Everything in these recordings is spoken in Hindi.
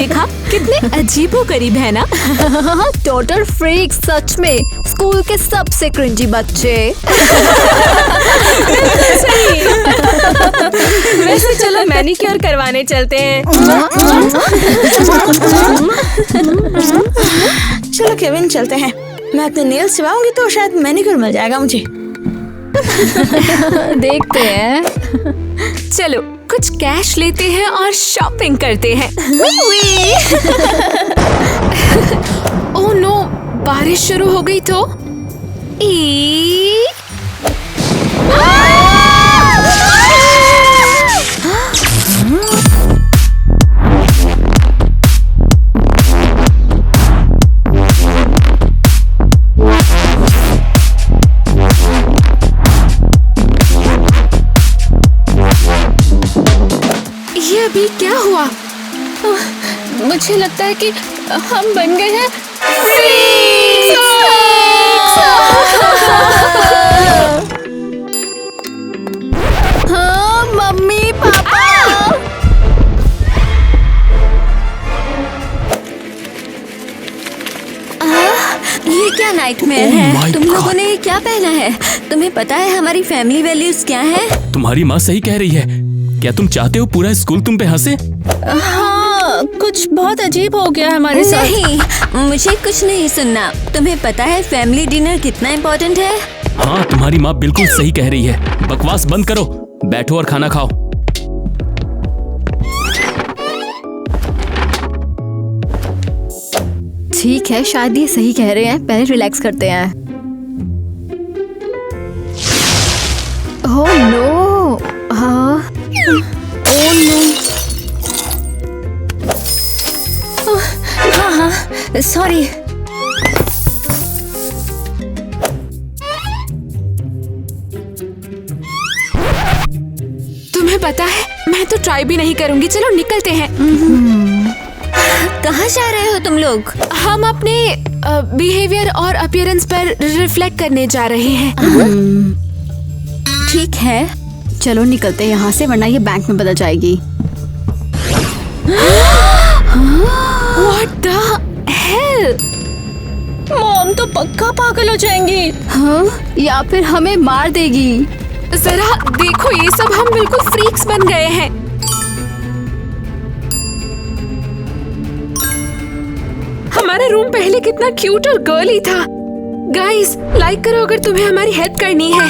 देखा, कितने अजीबोगरीब है ना। टोटल फ्रीक, सच में स्कूल के सबसे क्रिंजी बच्चे। वैसे चलो मैनिक्योर करवाने चलते हैं। चलो केविन चलते हैं। मैं अपने नेल्स चबाऊंगी तो शायद मैनिक्योर मिल जाएगा मुझे। देखते हैं। चलो कुछ कैश लेते हैं और शॉपिंग करते हैं। ओह नो, बारिश शुरू हो गई तो ये अभी क्या हुआ? मुझे लगता है कि हम बन गए हैं हाँ मम्मी पापा। ये क्या नाइटमेयर है? तुम लोगों ने ये क्या पहना है? तुम्हें पता है हमारी फैमिली वैल्यूज क्या है? तुम्हारी माँ सही कह रही है। क्या तुम चाहते हो पूरा स्कूल तुम पे हंसे? हाँ, कुछ बहुत अजीब हो गया हमारे साथ। नहीं, मुझे कुछ नहीं सुनना। तुम्हें पता है फैमिली डिनर कितना इम्पोर्टेंट है? हाँ, तुम्हारी माँ बिल्कुल सही कह रही है। बकवास बंद करो, बैठो और खाना खाओ। ठीक है, शायद ये सही कह रहे हैं। पहले रिलैक्स करते हैं। ओह नो, हाँ, ओह नो, हाँ हाँ, सॉरी। तुम्हें पता है, मैं तो ट्राई भी नहीं करूंगी। चलो निकलते हैं। कहाँ जा रहे हो तुम लोग? हम अपने बिहेवियर और अपीयरेंस पर रिफ्लेक्ट करने जा रहे हैं। ठीक है, चलो निकलते हैं यहाँ से, वरना ये बैंक में बदल जाएगी। What the hell? मॉम तो पक्का पागल हो जाएंगी। हाँ, या फिर हमें मार देगी। जरा देखो, ये सब हम बिल्कुल फ्रीक्स बन गए हैं। हमारा रूम पहले कितना क्यूट और गर्ली था। गाइस, लाइक करो अगर तुम्हें हमारी हेल्प करनी है।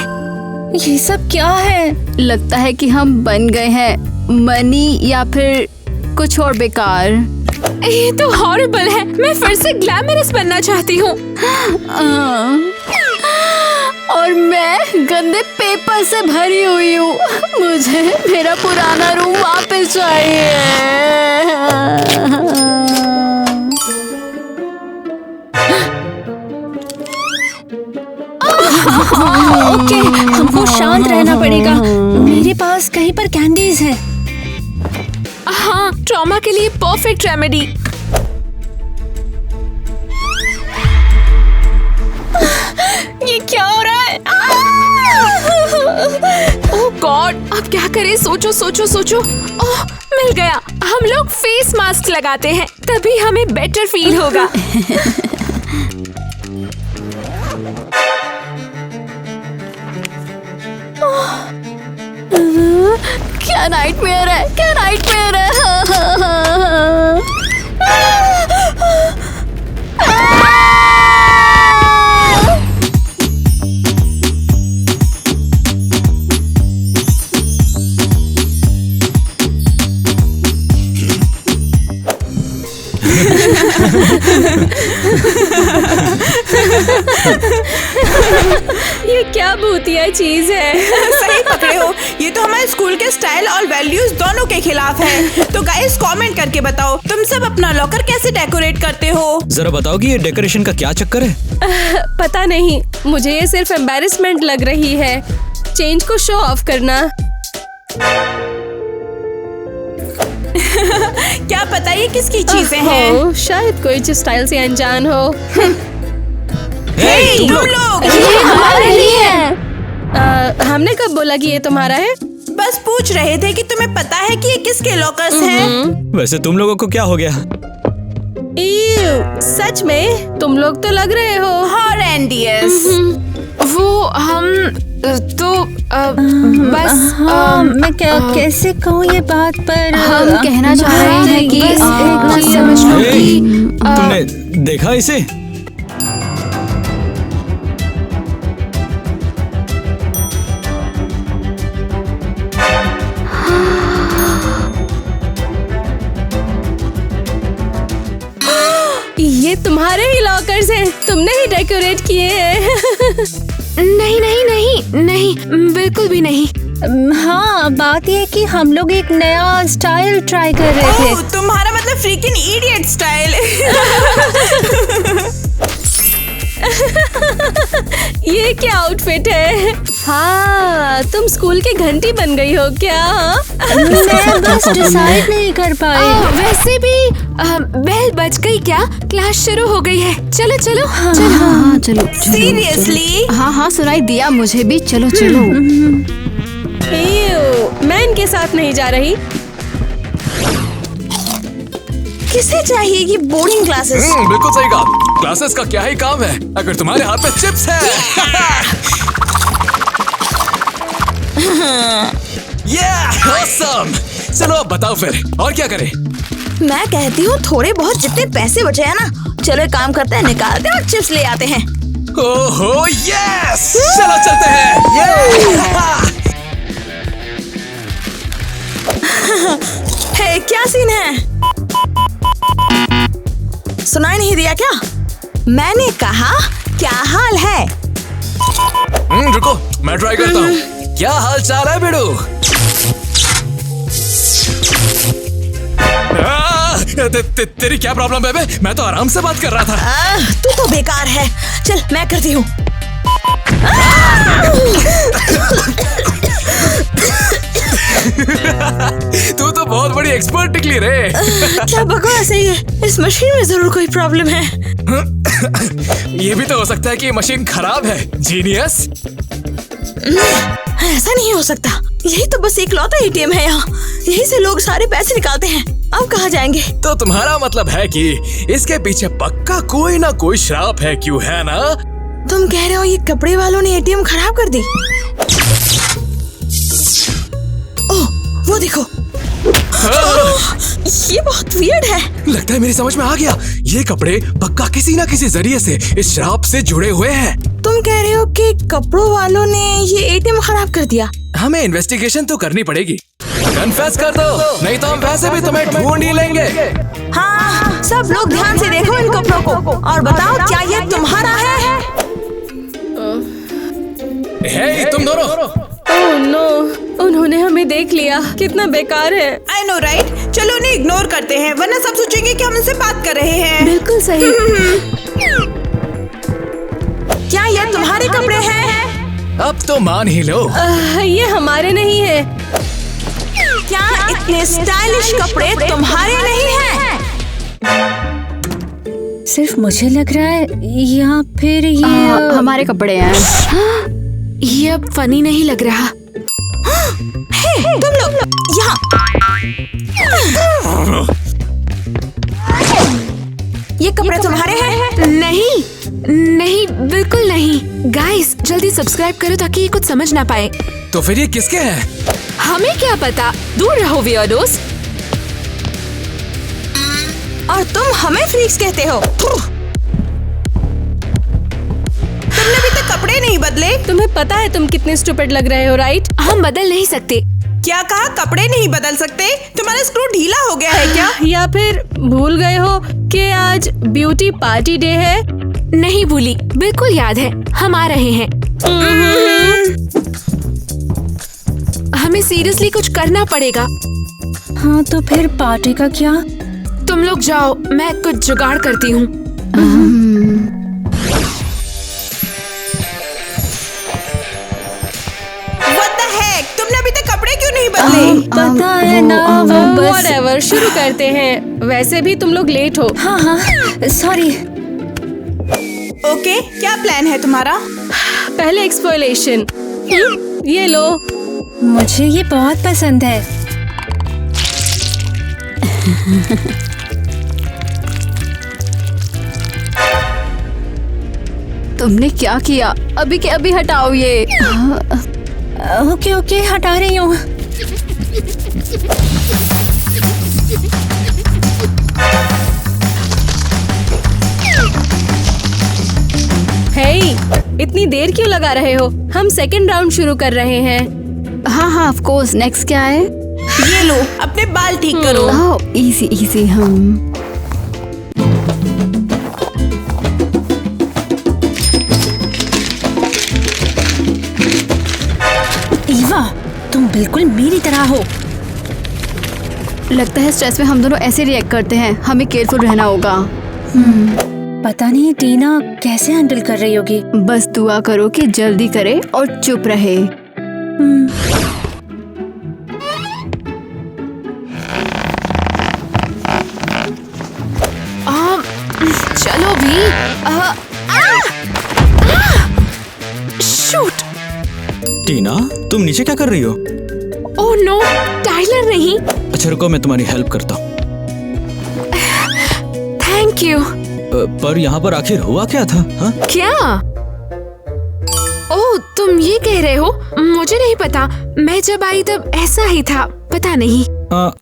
ये सब क्या है? लगता है कि हम बन गए हैं मनी या फिर कुछ और बेकार। ये तो हॉरिबल है। मैं फिर से ग्लैमरस बनना चाहती हूँ। और मैं गंदे पेपर से भरी हुई हूँ। मुझे मेरा पुराना रूम वापस चाहिए। ओके, हमको शांत रहना पड़ेगा। मेरे पास कहीं पर कैंडीज है। हाँ, ट्रॉमा के लिए परफेक्ट रेमेडी। ये क्या हो रहा है? ओह गॉड, अब क्या करें? सोचो सोचो सोचो। ओह, मिल गया। हम लोग फेस मास्क लगाते हैं, तभी हमें बेटर फील होगा। क्या नाइटमेयर है? क्या नाइटमेयर है? ये क्या भूतिया चीज है? सही पकड़े हो, ये तो हमारे स्कूल के स्टाइल और वैल्यूज दोनों के खिलाफ है। तो गाइस कमेंट करके बताओ, तुम सब अपना लॉकर कैसे डेकोरेट करते हो? जरा बताओ कि ये डेकोरेशन का क्या चक्कर है? पता नहीं, मुझे ये सिर्फ एम्बैरेसमेंट लग रही है। चेंज को शो ऑफ करना। क्या पता ये किसकी चीजें हैं? शायद कोई जो स्टाइल से अनजान हो। तुम लोग ये हमारे लिए है। हमने कब बोला कि ये तुम्हारा है? बस पूछ रहे थे कि तुम्हें पता है कि ये किसके लॉकर्स हैं? वैसे तुम लोगों को क्या हो गया? सच में तुम लोग तो लग रहे हो हॉरेंडियस। वो हम तो बस मैं कैसे कहूँ ये बात, पर हम कहना चाह रहे हैं कि बस इतना समझ लो हे, कि तुमने देखा इसे? ये तुम्हारे ही लॉकर्स हैं, तुमने ही डेकोरेट किए हैं। नहीं नहीं नहीं नहीं, बिल्कुल भी नहीं। हाँ, बात ये है कि हम लोग एक नया स्टाइल ट्राई कर रहे थे। ओह, तुम्हारा मतलब फ्रीकिंग इडियट स्टाइल। ये क्या आउटफिट है? हाँ, तुम स्कूल की घंटी बन गई हो क्या? मैं बस डिसाइड नहीं कर पाई। वैसे भी बेल बज गई क्या? क्लास शुरू हो गई है। चलो चलो हाँ चलो सीरियसली? हाँ हाँ सुनाई दिया मुझे भी, चलो चलो। मैं इनके साथ नहीं जा रही। किसे चाहिए ये बोर्डिंग क्लासेस? बिल्कुल सही कहा। क्लासेस का क्या ही काम है अगर तुम्हारे हाथ में चिप्स है। ऑसम। चलो अब बताओ फिर और क्या करें? मैं कहती हूँ थोड़े बहुत जितने पैसे बचे हैं ना, चलो एक काम करते हैं, निकालते हैं और चिप्स ले आते हैं। ओहो यस, चलो चलते हैं। हे, क्या सीन है? सुनाई नहीं दिया क्या? मैंने कहा क्या हाल है? रुको मैं ट्राई करता हूँ। क्या हाल चाल है बिडू? तेरी क्या प्रॉब्लम है बे? मैं तो आराम से बात कर रहा था। तू तो बेकार है। चल मैं करती हूँ। तू तो बहुत बड़ी एक्सपर्ट निकली रे। क्या बकवास है ये? इस मशीन में जरूर कोई प्रॉब्लम है। ये भी तो हो सकता है कि ये मशीन खराब है। जीनियस। ऐसा नहीं हो सकता। यही तो बस एक लौता एटीएम है यहाँ। यही से लोग सारे पैसे निकालते हैं। अब कहाँ जाएंगे? तो तुम्हारा मतलब है कि इसके पीछे पक्का कोई ना कोई श्राप है, क्यों है ना? तुम कह रहे हो ये कपड़े वालों ने एटीएम खराब कर दी? ओह, वो देखो। ये बहुत वियर्ड है। लगता है मेरी समझ में आ गया। ये कपड़े पक्का किसी ना किसी जरिए से इस श्राप से जुड़े हुए हैं। तुम कह रहे हो कि कपड़ों वालों ने ये एटीएम खराब कर दिया? हमें इन्वेस्टिगेशन तो करनी पड़ेगी। कन्फेस कर दो, नहीं तो हम पैसे भी तुम्हें ढूंढ ही लेंगे। हाँ, सब लोग ध्यान से देखो इन कपड़ों को और बताओ क्या ये तुम्हारा है? हे तुम दोनों। ओह नो, उन्होंने हमें देख लिया। कितना बेकार है। I know right. चलो उन्हें इग्नोर करते हैं, वरना सब सोचेंगे कि हम उनसे बात कर रहे हैं। बिल्कुल सही। क्या ये तुम्हारे कपड़े हैं? अब तो मान ही लो। ये हमारे नहीं है। क्या इतने स्टाइलिश कपड़े तुम्हारे नहीं हैं? सिर्फ मुझे लग रहा है या फिर ये हमारे कपड़े हैं। ये अब फनी नहीं लग रहा। हे, तुम लोग यहाँ। ये कपड़े तुम्हारे हैं? नहीं नहीं, बिल्कुल नहीं। गाइस जल्दी सब्सक्राइब करो ताकि ये कुछ समझ ना पाए। तो फिर ये किसके हैं? हमें क्या पता, दूर रहो वियर्डोस। और तुम हमें फ्रीक्स कहते हो? तुमने अभी तक कपड़े नहीं बदले। तुम्हें पता है तुम कितने स्टूपिड लग रहे हो, राइट? हम बदल नहीं सकते। क्या कहा? कपड़े नहीं बदल सकते? तुम्हारा स्क्रू ढीला हो गया है क्या? या फिर भूल गए हो कि आज ब्यूटी पार्टी डे है? नहीं भूली, बिल्कुल याद है। हम आ रहे हैं। हमें सीरियसली कुछ करना पड़ेगा। हाँ तो फिर पार्टी का क्या? तुम लोग जाओ, मैं कुछ जुगाड़ करती हूँ। What the heck? तुमने अभी तक कपड़े क्यों नहीं बदले? पता है ना, वो बस whatever, शुरू करते हैं। वैसे भी तुम लोग लेट हो। हाँ हाँ, सॉरी। ओके, क्या प्लान है तुम्हारा? पहले एक्सप्लोरेशन। ये लो। मुझे ये बहुत पसंद है। तुमने क्या किया? अभी के अभी हटाओ ये। ओके ओके, हटा रही हूँ। हे, इतनी देर क्यों लगा रहे हो? हम सेकंड राउंड शुरू कर रहे हैं। हाँ हाँ ऑफ कोर्स। नेक्स्ट क्या है? ये लो, अपने बाल ठीक करो। ओह इजी इजी। हम ईवा, तुम बिल्कुल मेरी तरह हो। लगता है स्ट्रेस में हम दोनों ऐसे रिएक्ट करते हैं। हमें केयरफुल रहना होगा। पता नहीं टीना कैसे हैंडल कर रही होगी। बस दुआ करो कि जल्दी करे और चुप रहे। चलो भी। शूट। टीना, तुम नीचे क्या कर रही हो? ओह नो, टाइलर नहीं। अच्छा रुको, मैं तुम्हारी हेल्प करता हूँ। Thank you. पर यहाँ पर आखिर हुआ क्या था? हाँ? क्या? ओह तुम ये कह रहे हो? मुझे नहीं पता। मैं जब आई तब ऐसा ही था। पता नहीं।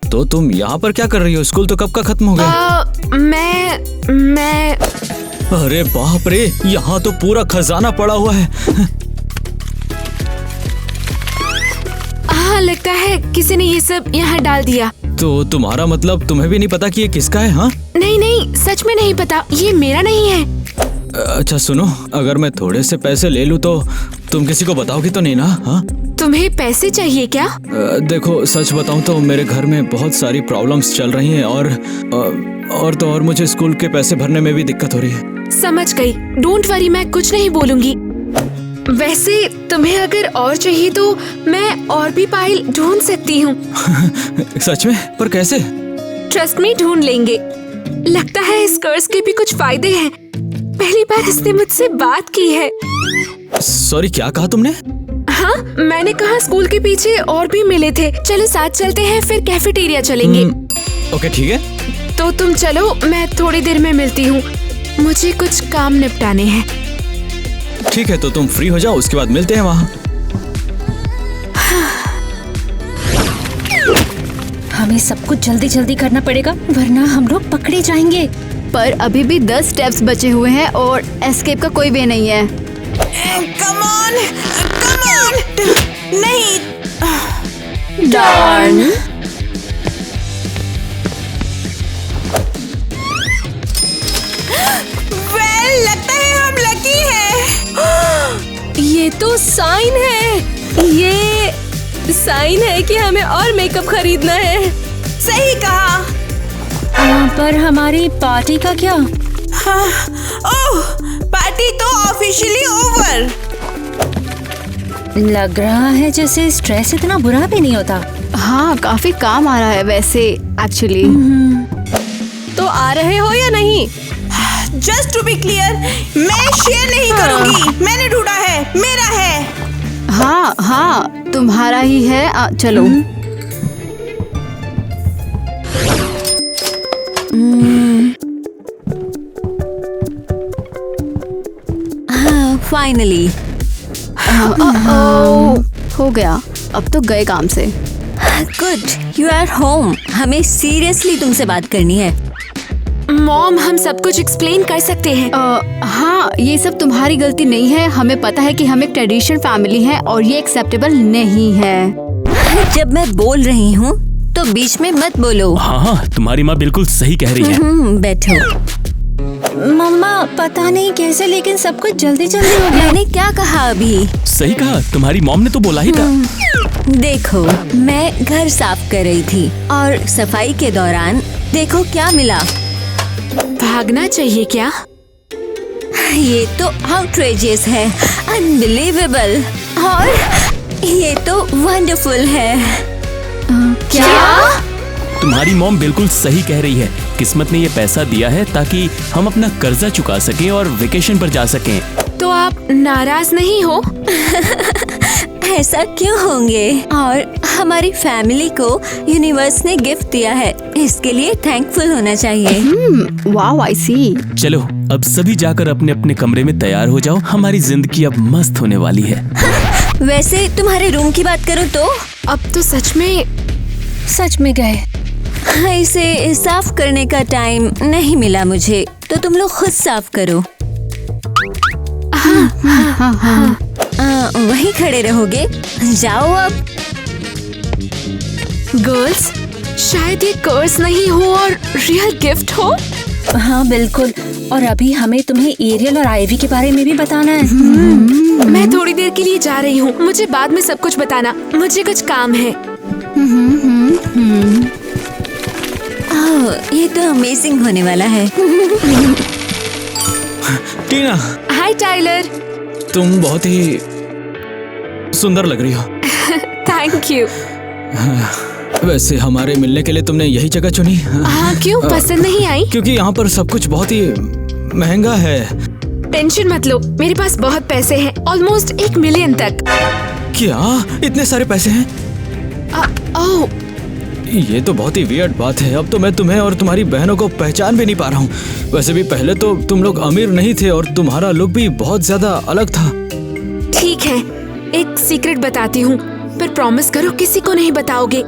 तो तुम यहाँ पर क्या कर रही हो? स्कूल तो कब का खत्म हो गया? मैं अरे बाप रे, यहाँ तो पूरा खजाना पड़ा हुआ है। हाँ लगता है किसी ने ये सब यहाँ डाल दिया। तो तुम्हारा मतलब तुम्हें भी नहीं पता कि ये किसका है? हाँ नहीं नहीं, सच में नहीं पता। ये मेरा नहीं है। अच्छा सुनो, अगर मैं थोड़े से पैसे ले लूँ तो तुम किसी को बताओगी तो नहीं ना? हाँ? तुम्हें पैसे चाहिए क्या? देखो सच बताऊं तो मेरे घर में बहुत सारी प्रॉब्लम्स चल रही हैं और मुझे स्कूल के पैसे भरने में भी दिक्कत हो रही है। समझ गई। डोंट वरी, मैं कुछ नहीं बोलूंगी। वैसे तुम्हें अगर और चाहिए तो मैं और भी पाइल ढूंढ सकती हूँ। सच में? पर कैसे? ट्रस्ट मी, ढूंढ लेंगे। लगता है इस कर्ज के भी कुछ फायदे हैं। पहली बार इसने मुझसे बात की है। सॉरी, क्या कहा तुमने? हाँ, मैंने कहा स्कूल के पीछे और भी मिले थे। चलो साथ चलते हैं, फिर कैफेटेरिया चलेंगे। ओके ठीक है। तो तुम चलो, मैं थोड़ी देर में मिलती हूँ। मुझे कुछ काम निपटाने हैं। ठीक है, तो तुम फ्री हो जाओ, उसके बाद मिलते हैं वहाँ। हमें सब कुछ जल्दी जल्दी करना पड़ेगा वरना हम लोग पकड़े जाएंगे। पर अभी भी 10 स्टेप्स बचे हुए हैं और एस्केप का कोई वे नहीं है। कम ऑन, नहीं। डॉन। लगता है हम लकी हैं। ये तो साइन है। ये साइन है कि हमें और मेकअप खरीदना है। सही कहा। पर हमारी पार्टी का क्या? हाँ, ओह, पार्टी तो ऑफिशियली ओवर। लग रहा है जैसे स्ट्रेस इतना बुरा भी नहीं होता। हाँ काफी काम आ रहा है वैसे एक्चुअली। तो आ रहे हो या नहीं? जस्ट टू बी क्लियर, मैं शेयर नहीं करूंगी। मैंने ढूंढा है, मेरा है। हाँ हाँ तुम्हारा ही है। चलो। फाइनली हो गया। अब तो गए काम से। Good, you are home. हमें सीरियसली तुमसे बात करनी है। मॉम, हम सब कुछ एक्सप्लेन कर सकते हैं। हाँ ये सब तुम्हारी गलती नहीं है। हमें पता है कि हम एक ट्रेडिशनल फैमिली है और ये एक्सेप्टेबल नहीं है। जब मैं बोल रही हूँ तो बीच में मत बोलो। हाँ हाँ, तुम्हारी माँ बिल्कुल सही कह रही है। बैठो। मम्मा पता नहीं कैसे लेकिन सब कुछ जल्दी जल्दी हो गया। मैंने क्या कहा अभी? सही कहा, तुम्हारी मॉम ने तो बोला ही था। देखो, मैं घर साफ कर रही थी और सफाई के दौरान देखो क्या मिला। भागना चाहिए क्या? ये तो आउटरेजियस है, अनबिलीवेबल, और ये तो वंडरफुल है। क्या? तुम्हारी मॉम बिल्कुल सही कह रही है। किस्मत ने ये पैसा दिया है ताकि हम अपना कर्जा चुका सकें और वेकेशन पर जा सकें। तो आप नाराज नहीं हो? ऐसा क्यों होंगे? और हमारी फैमिली को यूनिवर्स ने गिफ्ट दिया है, इसके लिए थैंकफुल होना चाहिए। वाओ, आई सी। चलो अब सभी जाकर अपने अपने कमरे में तैयार हो जाओ, हमारी जिंदगी अब मस्त होने वाली है। वैसे तुम्हारे रूम की बात करूँ तो अब तो सच में गए। इसे साफ करने का टाइम नहीं मिला मुझे, तो तुम लोग खुद साफ करो। वहीं खड़े रहोगे? जाओ अब। गर्ल्स, शायद ये कर्स नहीं हो और रियल गिफ्ट हो। हाँ बिल्कुल, और अभी हमें तुम्हें एरियल और आइवी के बारे में भी बताना है। मैं थोड़ी देर के लिए जा रही हूँ, मुझे बाद में सब कुछ बताना, मुझे कुछ काम है। ये तो अमेजिंग होने वाला है। टीना, हाय टाइलर। तुम बहुत ही सुंदर लग रही हो। Thank you. वैसे हमारे मिलने के लिए तुमने यही जगह चुनी? हाँ, क्यों पसंद नहीं आई? क्योंकि यहाँ पर सब कुछ बहुत ही महंगा है। टेंशन मत लो, मेरे पास बहुत पैसे हैं, ऑलमोस्ट 1 मिलियन तक। क्या इतने सारे पैसे हैं? ओह, ये तो बहुत ही वियर्ड बात है। अब तो मैं तुम्हें और तुम्हारी बहनों को पहचान भी नहीं पा रहा हूँ। वैसे भी पहले तो तुम लोग अमीर नहीं थे और तुम्हारा लुक भी बहुत ज्यादा अलग था। ठीक है, एक सीक्रेट बताती हूँ, पर प्रॉमिस करो किसी को नहीं बताओगे।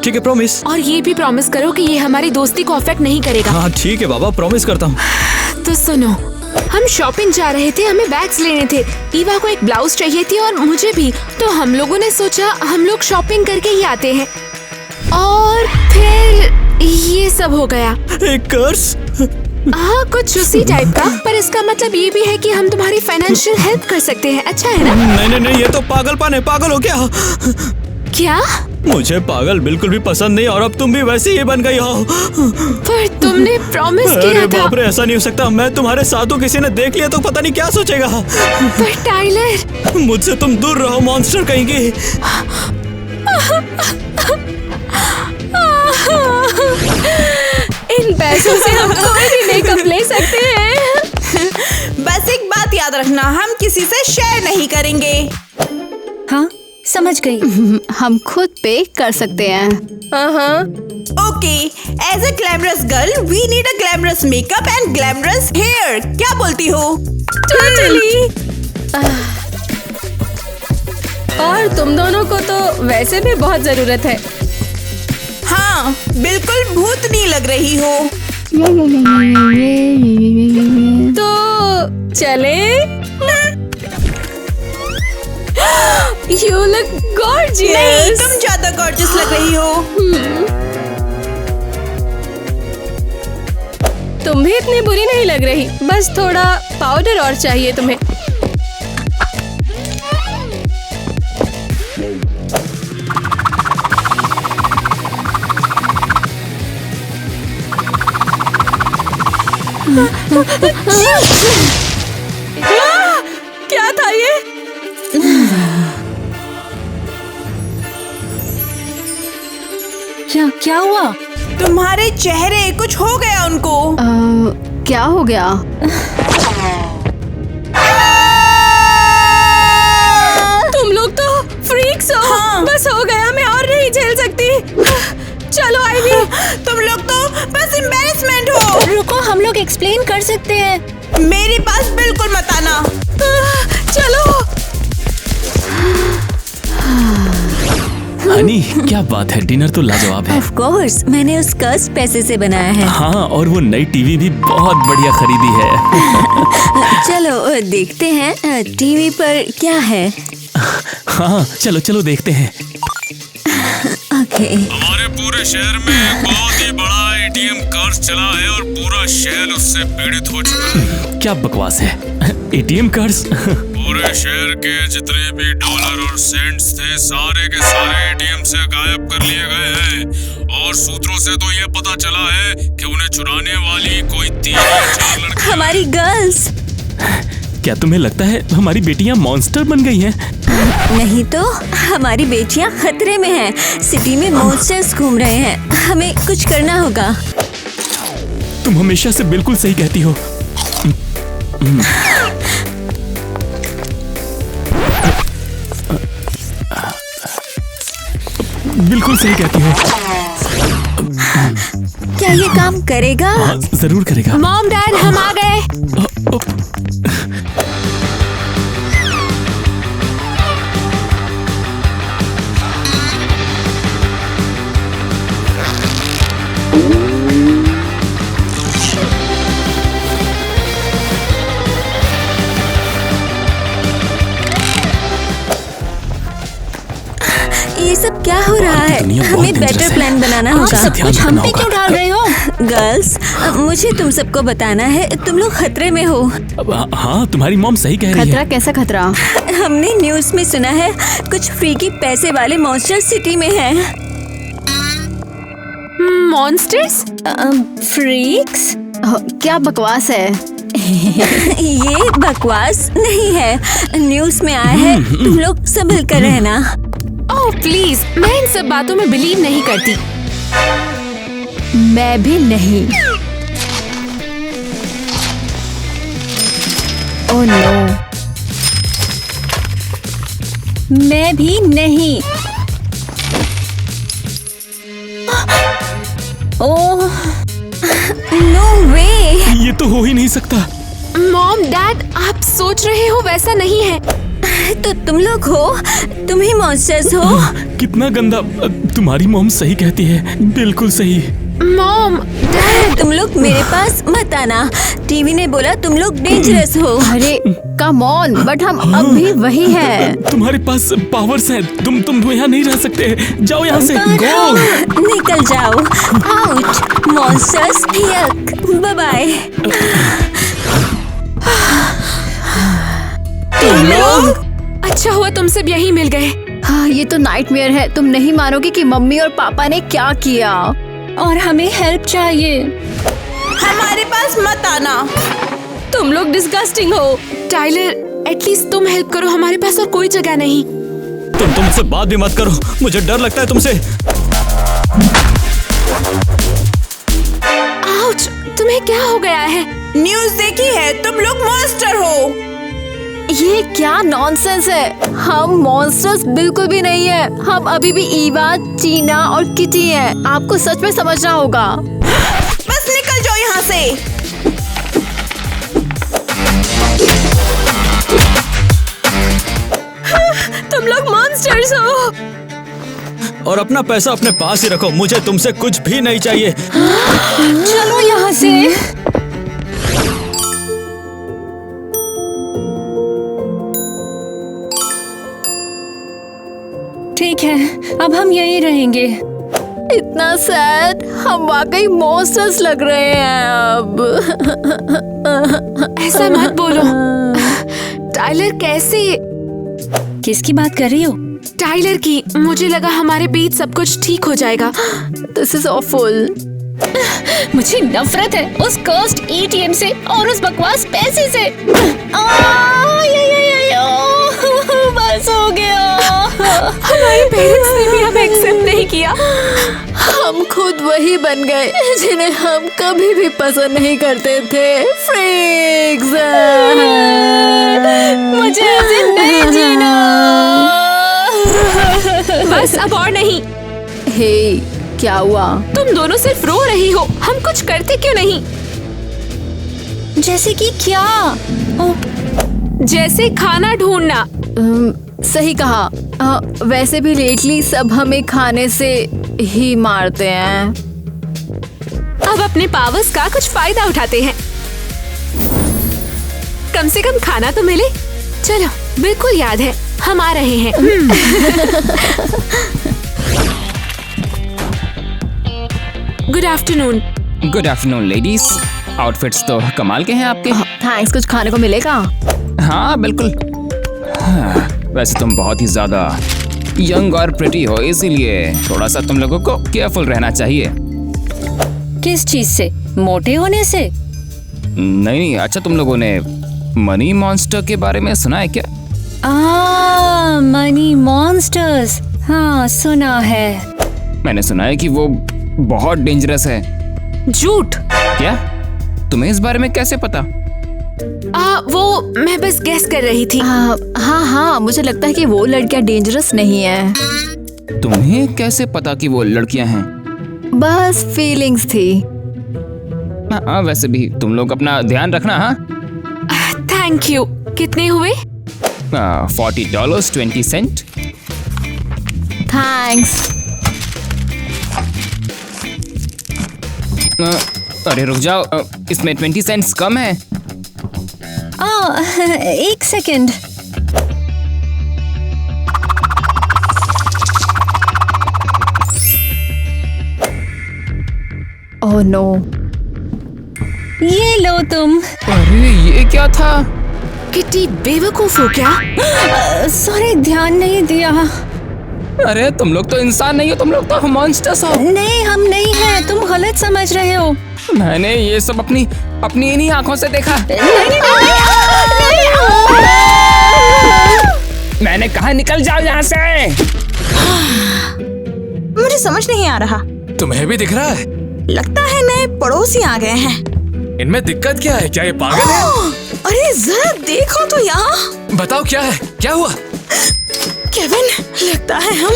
ठीक है, प्रॉमिस। और ये भी प्रॉमिस करो कि ये हमारी दोस्ती को अफेक्ट नहीं करेगा। हाँ ठीक है बाबा, प्रॉमिस करता हूँ। तो सुनो, हम शॉपिंग जा रहे थे, हमें बैग्स लेने थे। ईवा को एक ब्लाउज चाहिए थी और मुझे भी, तो हम लोगों ने सोचा हम लोग शॉपिंग करके ही आते हैं, और फिर ये सब हो गया। एक कर्स? हाँ, कुछ उसी टाइप का, पर इसका मतलब ये भी है कि हम तुम्हारी फाइनेंशियल हेल्प कर सकते हैं। अच्छा है ना? नहीं नहीं, ये तो पागलपन है। पागल हो क्या? क्या? मुझे पागल बिल्कुल भी पसंद नहीं, और अब तुम भी वैसी ही बन गई हो। पर तुमने प्रॉमिस किया अरे था। बाप रे, ऐसा नहीं हो सकता। मैं तुम्हारे साथ हूँ, किसी ने देख लिया तो पता नहीं क्या सोचेगा। पर टाइलर, मुझसे तुम दूर रहो, मॉन्स्टर कहेंगी। इन पैसों से हम कोई भी मेकअप ले सकते हैं। बस एक बात याद रखना, हम किसी से शेयर नहीं करेंगे। हाँ समझ गई। हम खुद पे कर सकते हैं। हाँ। Okay, as a glamorous girl we need a glamorous makeup and glamorous hair. क्या बोलती हो? टोटली। और तुम दोनों को तो वैसे भी बहुत जरूरत है। हाँ, बिल्कुल भूतनी लग रही हो। तो चले? You look gorgeous. नहीं, तुम ज्यादा गॉर्जियस लग रही हो। तुम भी इतनी बुरी नहीं लग रही, बस थोड़ा पाउडर और चाहिए तुम्हें। क्या था ये? क्या हुआ? तुम्हारे चेहरे, कुछ हो गया उनको। क्या हो गया? तुम लोग तो फ्रीक्स हो। हाँ। बस हो गया, मैं और नहीं झेल सकती। चलो आइवी। तुम लोग तो बस एम्बैरेसमेंट हो। रुको, हम लोग एक्सप्लेन कर सकते हैं। मेरे पास बिल्कुल मत आना। चलो। हनी, क्या बात है, डिनर तो लाजवाब है। ऑफ कोर्स, मैंने उस कर्स पैसे से बनाया है। हाँ, और वो नई टीवी भी बहुत बढ़िया खरीदी है। चलो देखते हैं टीवी पर क्या है। हाँ चलो चलो देखते हैं। ओके। हमारे पूरे शहर में बहुत ही बड़ा एटीएम कर्ज चला है और पूरा शहर उससे पीड़ित हो चुका है। क्या बकवास है, एटीएम कर्ज? पूरे शहर के जितने भी डॉलर और सेंट्स थे, सारे के सारे एटीएम से गायब कर लिए गए हैं। और सूत्रों से तो ये पता चला है कि उन्हें चुराने वाली कोई 3 या 4 लड़कियां। हमारी गर्ल्स। क्या तुम्हें लगता है हमारी बेटियां मॉन्स्टर बन गई हैं? नहीं तो, हमारी बेटियां खतरे में हैं। सिटी में मॉन्स्टर्स घूम रहे हैं, हमें कुछ करना होगा। तुम हमेशा से बिल्कुल सही कहती हो। बिल्कुल सही कहती हो। क्या ये काम करेगा? हाँ, जरूर करेगा। मॉम डैड हम आ गए। ये सब क्या हो रहा है? दुनिया बहुत हमें dangerous बेटर है। प्लान बनाना आप होगा। सब ध्यान कुछ हम रखना पे होगा। क्यों डाल रहे हो? गर्ल्स, मुझे तुम सबको बताना है, तुम लोग खतरे में हो। हाँ, तुम्हारी मॉम सही कह रही खतरा है। कैसा खतरा? हमने न्यूज़ में सुना है कुछ फ्रीकी पैसे वाले मॉन्स्टर सिटी में हैं। मॉन्स्टर्स? फ्रीक्स? क्या बकवास है? ये बकवास नहीं है, न्यूज़ में आया है। तुम लोग संभल कर रहना। ओह प्लीज, मैं इन सब बातों में बिलीव नहीं करती। मैं भी नहीं। Oh no. मैं भी नहीं। Oh no way. ये तो हो ही नहीं सकता। मॉम डैड, आप सोच रहे हो वैसा नहीं है। तो तुम लोग हो, तुम ही मॉन्स्टर्स हो। कितना गंदा। तुम्हारी मॉम सही कहती है, बिल्कुल सही। मॉम डैड, तुम लोग मेरे पास मत आना, टीवी ने बोला तुम लोग डेंजरस हो। अरे कम ऑन, बट हम अब भी वही है। तुम्हारे पास पावर्स हैं, तुम यहाँ नहीं रह सकते। जाओ यहाँ से, गो। निकल जाओ। आउट मॉन्स्टर्स, यक, बाय बाय। तुम लोग? अच्छा हुआ तुम सब यहीं मिल गए। हाँ, ये तो नाइटमेयर है। तुम नहीं मानोगे कि मम्मी और पापा ने क्या किया। और हमें हेल्प चाहिए। हमारे पास मत आना। तुम लोग डिस्गस्टिंग हो। टाइलर, एटलीस्ट तुम हेल्प करो, हमारे पास और कोई जगह नहीं। तुम मुझसे बात भी मत करो, मुझे डर लगता है तुमसे। आउच, तुम्हें क्या हो गया है? न्यूज़ देखी है, तुम लोग मॉन्स्टर हो। ये क्या नॉनसेंस है? हम मॉन्स्टर्स बिल्कुल भी नहीं है। हम अभी भी ईवा, चीना और किटी हैं। आपको सच में समझना होगा। बस निकल जाओ यहाँ से। तुम लोग मॉन्स्टर्स हो। और अपना पैसा अपने पास ही रखो, मुझे तुमसे कुछ भी नहीं चाहिए। चलो यहाँ से। ठीक है, अब हम यहीं रहेंगे। इतना सैड। हम वाकई मॉन्स्टर्स लग रहे हैं अब। ऐसा मत बोलो। टाइलर कैसे? किसकी बात कर रही हो? टाइलर की। मुझे लगा हमारे बीच सब कुछ ठीक हो जाएगा। This is awful. मुझे नफरत है उस कर्स्ड एटीएम से और उस बकवास पैसे से। बस हो गया। हमारे पेरेंट्स ने भी हमें एक्सेप्ट नहीं किया। हम खुद वही बन गए जिन्हें हम कभी भी पसंद नहीं करते थे। फ्रीक्स। मुझे ऐसे नहीं जीना। बस अब और नहीं। हे, क्या हुआ? तुम दोनों सिर्फ रो रही हो, हम कुछ करते क्यों नहीं? जैसे कि क्या? जैसे खाना ढूंढना। सही कहा। वैसे भी लेटली सब हमें खाने से ही मारते हैं। अब अपने पावर्स का कुछ फायदा उठाते हैं। कम से कम खाना तो मिले। चलो, बिल्कुल याद है, हम आ रहे हैं। Good afternoon. Good afternoon ladies. Outfits तो कमाल के हैं आपके। थैंक्स। कुछ खाने को मिलेगा? हाँ बिल्कुल। हाँ, वैसे तुम बहुत ही ज्यादा यंग और प्रिटी हो, इसीलिए थोड़ा सा तुम लोगों को केयरफुल रहना चाहिए। किस चीज से? मोटे होने से? नहीं, अच्छा तुम लोगों ने मनी मॉन्स्टर के बारे में सुना है क्या? Money monsters. हाँ, सुना है। मैंने सुना है कि वो बहुत डेंजरस है। झूठ। क्या? तुम्हें इस बारे में कैसे पता? वो मैं बस गेस कर रही थी। हाँ हाँ, मुझे लगता है कि वो लड़कियां डेंजरस नहीं है। तुम्हें कैसे पता कि वो लड़कियां हैं? बस फीलिंग्स थी। हाँ, वैसे भी तुम लोग अपना ध्यान रखना। हाँ, थैंक यू। कितने हुए? $40 20 सेंट। थैंक्स। अरे रुक जाओ, इसमें 20 सेंट्स कम है। एक सेकंड। Oh no. ये लो तुम। अरे ये क्या था? किटी बेवकूफ हो क्या? सॉरी, ध्यान नहीं दिया। अरे तुम लोग तो इंसान नहीं हो, तुम लोग तो मॉन्स्टर्स हो। नहीं, हम नहीं हैं, तुम गलत समझ रहे हो। मैंने ये सब अपनी इन्हीं आंखों से देखा। मैंने कहा निकल जाओ यहाँ से। मुझे समझ नहीं आ रहा। तुम्हें भी दिख रहा है? लगता है नए पड़ोसी आ गए हैं। इनमें दिक्कत क्या है? क्या ये पागल है? अरे जरा देखो तो यहाँ। बताओ क्या है, क्या हुआ? केविन, लगता है हम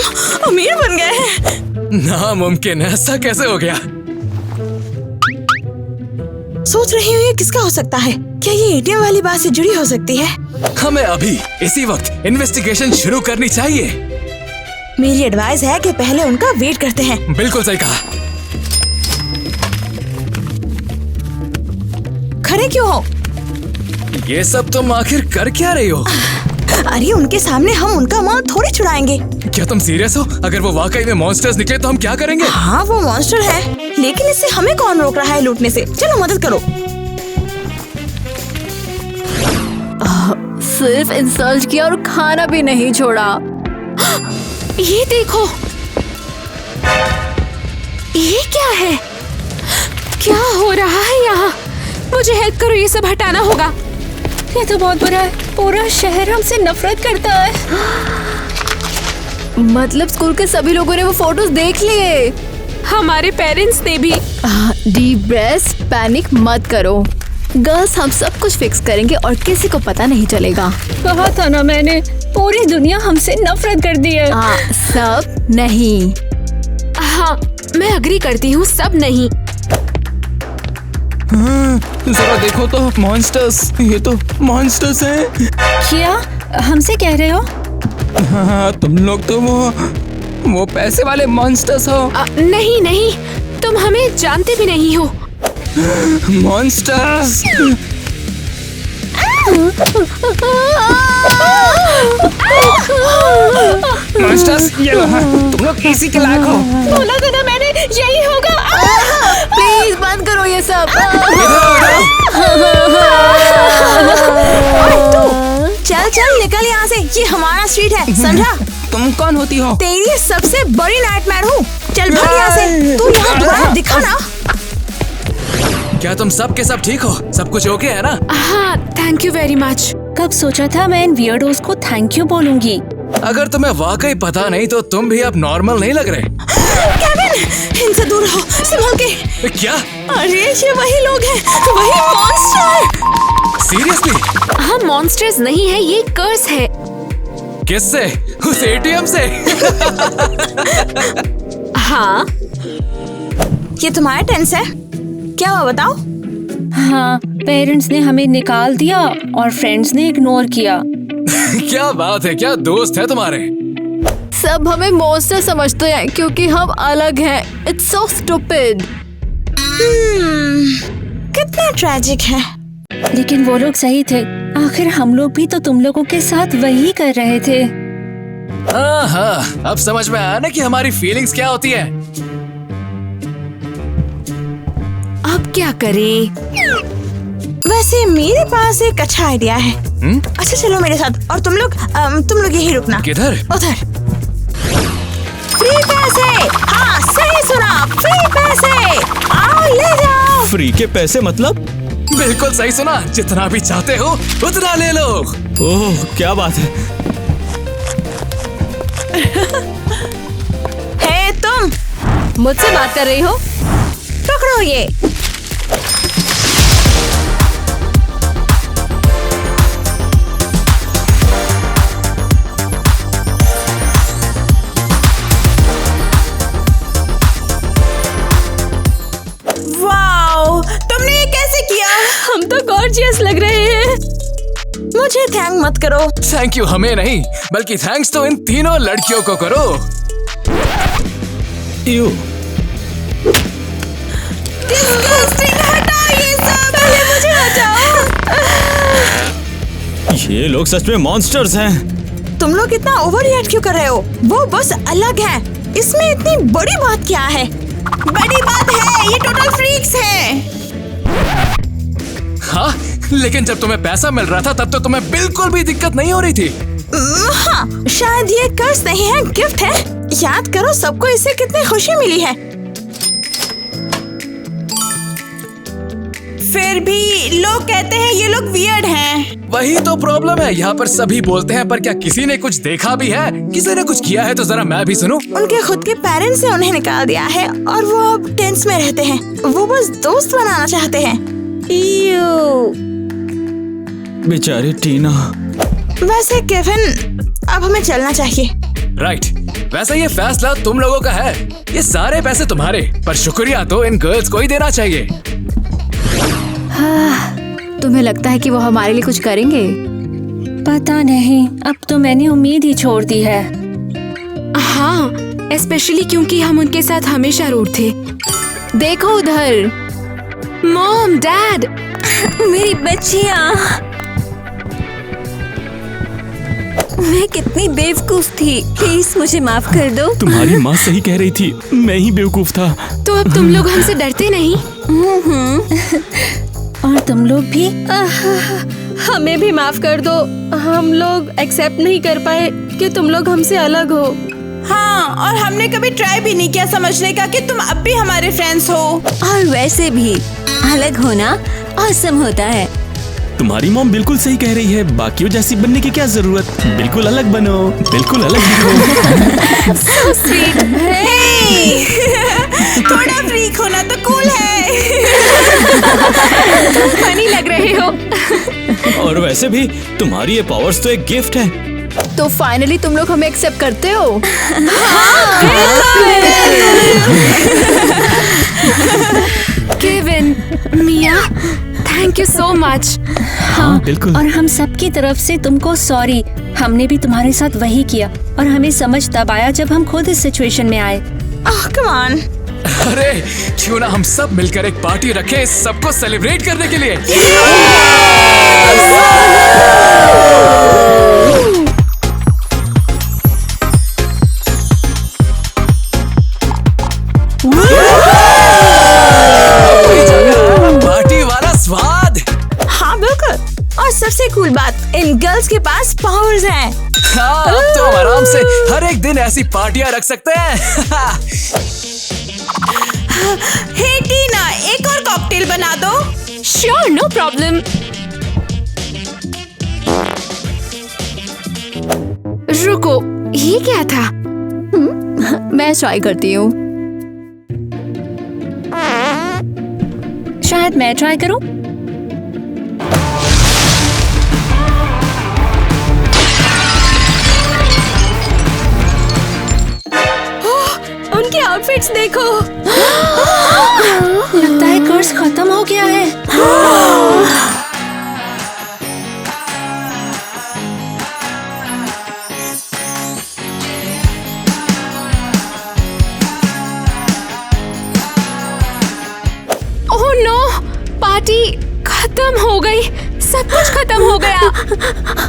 अमीर बन गए हैं। नामुमकिन है, ऐसा कैसे हो गया? सोच रही हूँ ये किसका हो सकता है। क्या ये एटीएम वाली बात से जुड़ी हो सकती है? हमें अभी इसी वक्त इन्वेस्टिगेशन शुरू करनी चाहिए। मेरी एडवाइस है कि पहले उनका वेट करते हैं। बिल्कुल सही कहा। खड़े क्यों हो? ये सब तुम आखिर कर क्या रही हो? अरे उनके सामने हम उनका माल थोड़ी छुड़ाएंगे। क्या तुम सीरियस हो? अगर वो वाकई में मॉन्स्टर्स निकले तो हम क्या करेंगे? हाँ वो मॉन्स्टर है, लेकिन इससे हमें कौन रोक रहा है लूटने से? चलो मदद करो। सिर्फ इंसल्ट किया और खाना भी नहीं छोड़ा। ये देखो, ये क्या है? क्या हो रहा है यहाँ? मुझे हेल्प करो, ये सब हटाना होगा। ये तो बहुत बुरा है। पूरा शहर हमसे नफरत करता है। मतलब स्कूल के सभी लोगों ने वो फोटोज देख लिए। हमारे पेरेंट्स ने भी। डीप ब्रेथ, पैनिक मत करो गर्ल्स, हम सब कुछ फिक्स करेंगे और किसी को पता नहीं चलेगा। कहा था ना मैंने, पूरी दुनिया हमसे नफरत कर दी है। सब नहीं। हाँ, मैं अग्री करती हूँ, सब नहीं। जरा देखो तो, मॉन्स्टर्स, ये तो मॉन्स्टर्स हैं। क्या हमसे कह रहे हो? हाँ, तुम लोग तो वो पैसे वाले मॉन्स्टर्स हो। नहीं नहीं, तुम हमें जानते भी नहीं हो। मॉन्स्टर्स। मॉन्स्टर्स, ये लो। हाँ, तुम लोग इसी के लायक हो। बोला था ना मैंने, यही होगा। प्लीज बंद करो ये सब। चल चल निकल यहाँ से, ये हमारा स्ट्रीट है, समझा? तुम कौन होती हो? तेरी सबसे बड़ी नाइटमेयर हूँ। चल भाग यहाँ से, तू यहाँ दोबारा दिखा ना। क्या तुम सब के सब ठीक हो? सब कुछ ओके है ना? हाँ, थैंक यू वेरी मच। कब सोचा था मैं इन वियर्डोस को थैंक यू बोलूंगी। अगर तुम्हें वाकई पता नहीं तो तुम भी अब नॉर्मल नहीं लग रहे। केविन, इनसे दूर रहो, संभल के। क्या? अरे ये वही लोग हैं, वही मॉन्स्टर। सीरियसली? हम मॉन्स्टर्स नहीं है, ये कर्स है। किससे? उस एटीएम से? हाँ। ये तुम्हारा टेंस है? क्या हुआ बताओ? हाँ, पेरेंट्स ने हमें निकाल दिया और फ्रेंड्स ने इग्नोर किया। क्या बात है, क्या दोस्त है तुम्हारे? सब हमें मॉन्स्टर समझते हैं क्योंकि हम अलग हैं। It's so stupid. कितना ट्रेजिक है। लेकिन वो लोग सही थे, आखिर हम लोग भी तो तुम लोगों के साथ वही कर रहे थे। हाँ, अब समझ में आया ना कि हमारी फीलिंग्स क्या होती है। अब क्या करें? वैसे मेरे पास एक अच्छा आइडिया है। अच्छा चलो मेरे साथ, और तुम लोग यही रुकना। किधर? उधर। फ्री पैसे। हाँ सही सुना, फ्री पैसे। आओ ले जाओ। फ्री के पैसे मतलब? बिल्कुल सही सुना, जितना भी चाहते हो उतना ले लो। ओह, क्या बात है। हे तुम, मुझसे बात कर रही हो? पकड़ो ये। हम तो गॉर्जियस लग रहे हैं। मुझे थैंक मत करो। थैंक यू हमें नहीं, बल्कि थैंक्स तो इन तीनों लड़कियों को करो। यू डिस्गस्टिंग, हटाओ ये सब। पहले मुझे हटाओ। ये लोग सच में मॉन्स्टर्स हैं। तुम लोग इतना ओवर रिएक्ट क्यों कर रहे हो? वो बस अलग है, इसमें इतनी बड़ी बात क्या है? बड़ी बात है, ये टोटल फ्रीक्स हैं। हाँ, लेकिन जब तुम्हें पैसा मिल रहा था तब तो तुम्हें बिल्कुल भी दिक्कत नहीं हो रही थी। हाँ, शायद ये कर्ज नहीं है, गिफ्ट है। याद करो सबको इससे कितनी खुशी मिली है। फिर भी लोग कहते हैं ये लोग वियर्ड हैं। वही तो प्रॉब्लम है, यहाँ पर सभी बोलते हैं, पर क्या किसी ने कुछ देखा भी है? किसी ने कुछ किया है तो जरा मैं भी सुनूं। उनके खुद के पेरेंट्स ने उन्हें निकाल दिया है और वो अब टेंट्स में रहते हैं। वो बस दोस्त बनाना चाहते हैं। बेचारे टीना। वैसे केविन, अब हमें चलना चाहिए। राइट, वैसे ये फैसला तुम लोगों का है। ये सारे पैसे तुम्हारे, पर शुक्रिया तो इन गर्ल्स को ही देना चाहिए। तुम्हें लगता है कि वो हमारे लिए कुछ करेंगे? पता नहीं, अब तो मैंने उम्मीद ही छोड़ दी है। हाँ, स्पेशली क्योंकि हम उनके साथ हमेशा रूठ थे। देखो उधर। मॉम, डैड, मेरी बच्चियाँ। मैं कितनी बेवकूफ थी, प्लीज मुझे माफ कर दो। तुम्हारी माँ सही कह रही थी, मैं ही बेवकूफ था। तो अब तुम लोग हमसे डरते नहीं? और तुम लोग भी। हमें भी माफ कर दो। हम लोग एक्सेप्ट नहीं कर पाए कि तुम लोग हमसे अलग हो। हाँ, और हमने कभी ट्राई भी नहीं किया समझने का कि तुम अब भी हमारे फ्रेंड्स हो। और वैसे भी अलग होना औसम होता है। तुम्हारी मॉम बिल्कुल सही कह रही है, बाकियों जैसी बनने की क्या जरूरत। बिल्कुल अलग बनो, बिल्कुल अलग दिखो। So sweet. Hey! थोड़ा फ्रीक होना तो कूल है। फनी लग रहे हो। और वैसे भी तुम्हारी ये पावर्स तो एक गिफ्ट है। तो फाइनली तुम लोग हमें एक्सेप्ट करते हो? Kevin, Mia, thank you so much. हाँ बिल्कुल। और हम सबकी तरफ से तुमको सॉरी। हमने भी तुम्हारे साथ वही किया और हमें समझ तब आया जब हम खुद इस सिचुएशन में आए। Come on. अरे क्यों ना हम सब मिलकर एक पार्टी रखें इस सबको सेलिब्रेट करने के लिए। पार्टी वाला स्वाद। हाँ बिल्कुल। और सबसे कूल बात, इन गर्ल्स के पास पावर्स हैं। हाँ, अब तो हम आराम से हर एक दिन ऐसी पार्टियां रख सकते हैं। हे टीना, एक और कॉकटेल बना दो। Sure, no problem. रुको, ये क्या था? मैं ट्राई करती हूँ। शायद मैं ट्राई करूं। उनके आउटफिट्स देखो। लगता है कर्ज खत्म हो गया है। ओह नो, पार्टी खत्म हो गई। सब कुछ खत्म हो गया।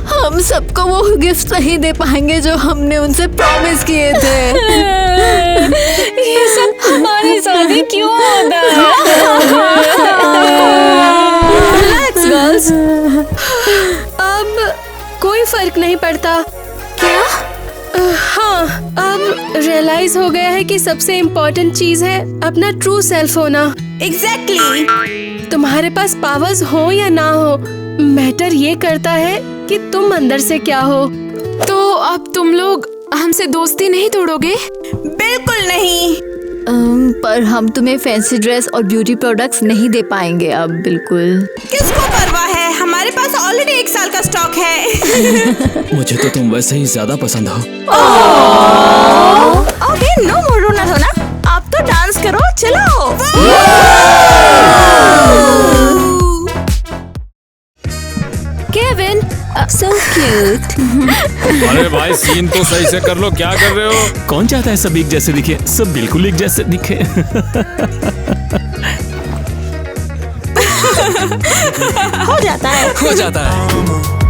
हम सबको वो गिफ्ट नहीं दे पाएंगे जो हमने उनसे प्रॉमिस किए थे। ये सब हमारे साथ ही क्यों होता है? Relax, girls. अब कोई फर्क नहीं पड़ता। क्या? हाँ, अब रियलाइज हो गया है कि सबसे इम्पोर्टेंट चीज है अपना ट्रू सेल्फ होना। एग्जैक्टली। तुम्हारे पास पावर्स हो या ना हो, मैटर ये करता है कि तुम अंदर से क्या हो। तो अब तुम लोग हमसे दोस्ती नहीं तोड़ोगे? बिल्कुल नहीं। पर हम तुम्हें फैंसी ड्रेस और ब्यूटी प्रोडक्ट्स नहीं दे पाएंगे अब, बिल्कुल। किसको परवाह है, हमारे पास ऑलरेडी 1 साल का स्टॉक है। मुझे तो तुम वैसे ही ज्यादा पसंद हो। ओके, नो मोर रोना धोना। अब तो डांस करो, चलो। So cute. अरे भाई सीन तो सही से कर लो, क्या कर रहे हो? कौन चाहता है सब एक जैसे दिखे? सब बिल्कुल एक जैसे दिखे। हो जाता है। हो जाता है।